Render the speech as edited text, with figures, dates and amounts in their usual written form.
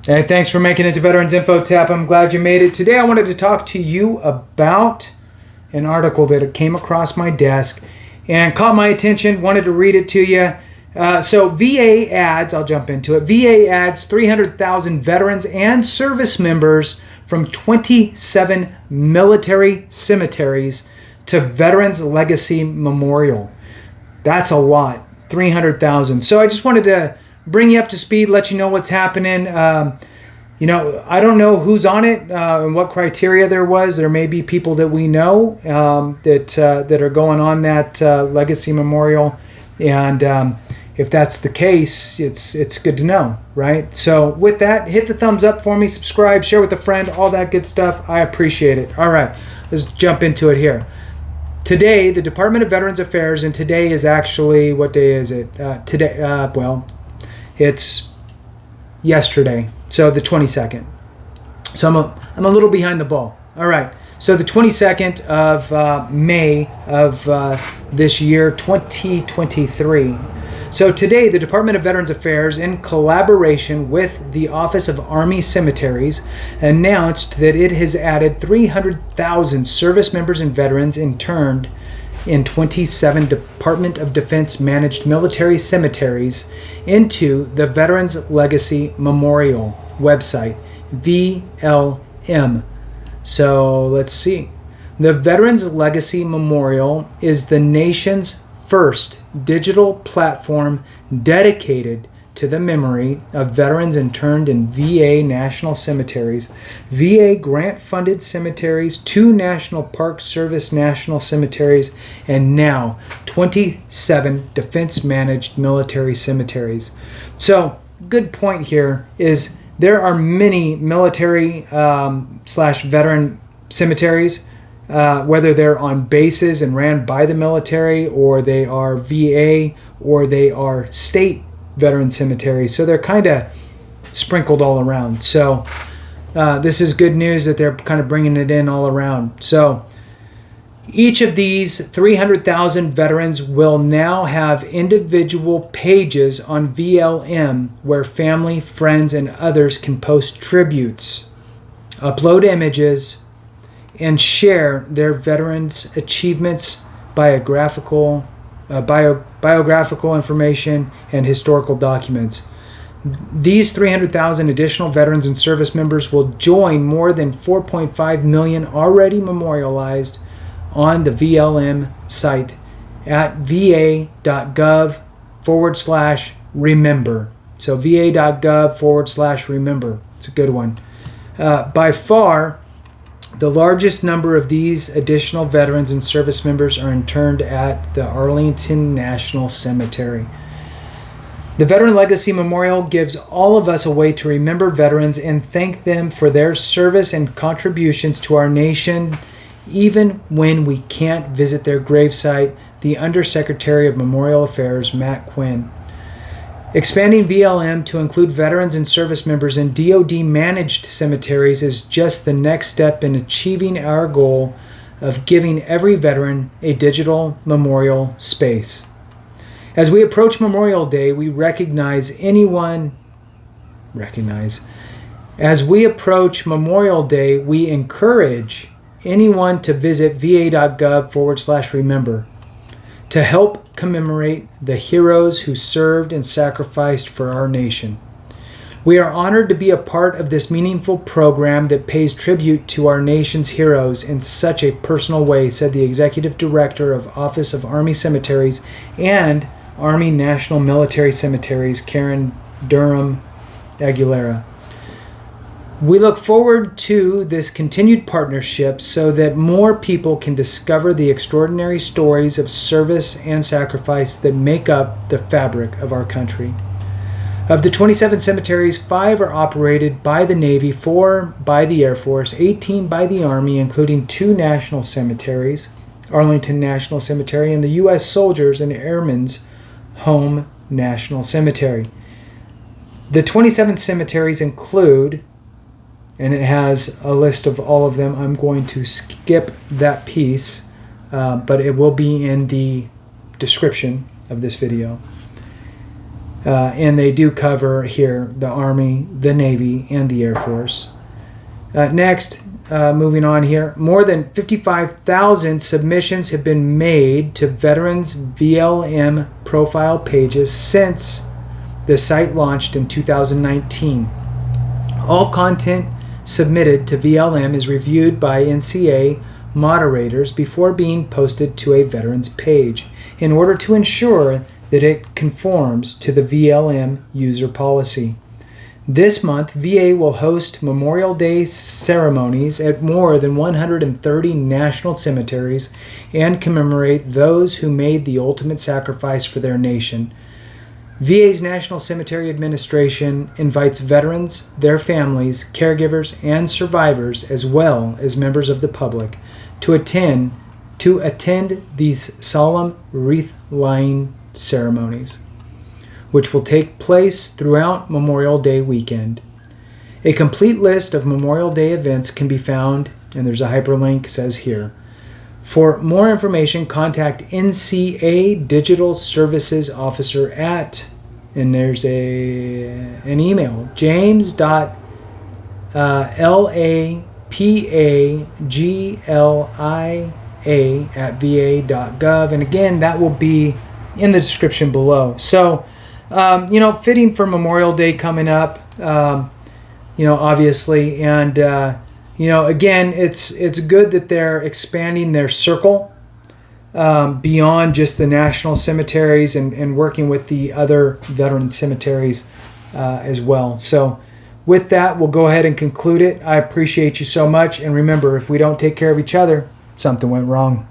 Hey, thanks for making it to Veterans Info Tap. I'm glad you made it. Today I wanted to talk to you about an article that came across my desk and caught my attention. Wanted to read it to you. So VA adds, I'll jump into it. VA adds 300,000 veterans and service members from 27 military cemeteries to Veterans Legacy Memorial. That's a lot, 300,000. So I just wanted to bring you up to speed, let you know what's happening. I don't know who's on it and what criteria there was. There may be people that we know that are going on that Legacy Memorial, and if that's the case, it's good to know, right? So with that, hit the thumbs up for me, subscribe, share with a friend, all that good stuff. I appreciate it. All right, let's jump into it here. Today, the Department of Veterans Affairs, and today is actually, what day is it? It's yesterday, so the 22nd. So I'm a little behind the ball. All right, so the 22nd of May of this year, 2023. So today, the Department of Veterans Affairs, in collaboration with the Office of Army Cemeteries, announced that it has added 300,000 service members and veterans interned in 27 Department of Defense managed military cemeteries into the Veterans Legacy Memorial website, VLM. So let's see. The Veterans Legacy Memorial is the nation's first digital platform dedicated to the memory of veterans interned in VA national cemeteries, VA grant-funded cemeteries, 2 National Park Service national cemeteries, and now 27 defense-managed military cemeteries. So, good point here is there are many military / veteran cemeteries, whether they're on bases and ran by the military, or they are VA, or they are state veteran cemeteries. So they're kind of sprinkled all around. So this is good news that they're kind of bringing it in all around. So each of these 300,000 veterans will now have individual pages on VLM where family, friends, and others can post tributes, upload images, and share their veterans' achievements, biographical information, and historical documents. These 300,000 additional veterans and service members will join more than 4.5 million already memorialized on the VLM site at va.gov/remember. So va.gov/remember. It's a good one. By far, the largest number of these additional veterans and service members are interned at the Arlington National Cemetery. The Veteran Legacy Memorial gives all of us a way to remember veterans and thank them for their service and contributions to our nation, even when we can't visit their gravesite, the Undersecretary of Memorial Affairs, Matt Quinn. Expanding VLM to include veterans and service members in DoD-managed cemeteries is just the next step in achieving our goal of giving every veteran a digital memorial space. As we approach Memorial Day, we encourage anyone to visit va.gov/remember to help commemorate the heroes who served and sacrificed for our nation. We are honored to be a part of this meaningful program that pays tribute to our nation's heroes in such a personal way, said the Executive Director of Office of Army Cemeteries and Army National Military Cemeteries, Karen Durham Aguilera. We look forward to this continued partnership so that more people can discover the extraordinary stories of service and sacrifice that make up the fabric of our country. Of the 27 cemeteries, 5 are operated by the Navy, 4 by the Air Force, 18 by the Army, including 2 national cemeteries, Arlington National Cemetery and the U.S. Soldiers and Airmen's Home National Cemetery. The 27 cemeteries include, and it has a list of all of them. I'm going to skip that piece, but it will be in the description of this video. And they do cover here the Army, the Navy, and the Air Force. Next, moving on here, more than 55,000 submissions have been made to veterans' VLM profile pages since the site launched in 2019. All content submitted to VLM is reviewed by NCA moderators before being posted to a veterans page in order to ensure that it conforms to the VLM user policy. This month, VA will host Memorial Day ceremonies at more than 130 national cemeteries and commemorate those who made the ultimate sacrifice for their nation. VA's National Cemetery Administration invites veterans, their families, caregivers, and survivors, as well as members of the public, to attend these solemn wreath-laying ceremonies, which will take place throughout Memorial Day weekend. A complete list of Memorial Day events can be found, and there's a hyperlink, says here. For more information, contact NCA Digital Services Officer at, and there's an email, james.lapaglia@va.gov. And again, that will be in the description below. So, fitting for Memorial Day coming up, obviously. And, again, it's good that they're expanding their circle beyond just the national cemeteries and working with the other veteran cemeteries as well. So with that, we'll go ahead and conclude it. I appreciate you so much. And remember, if we don't take care of each other, something went wrong.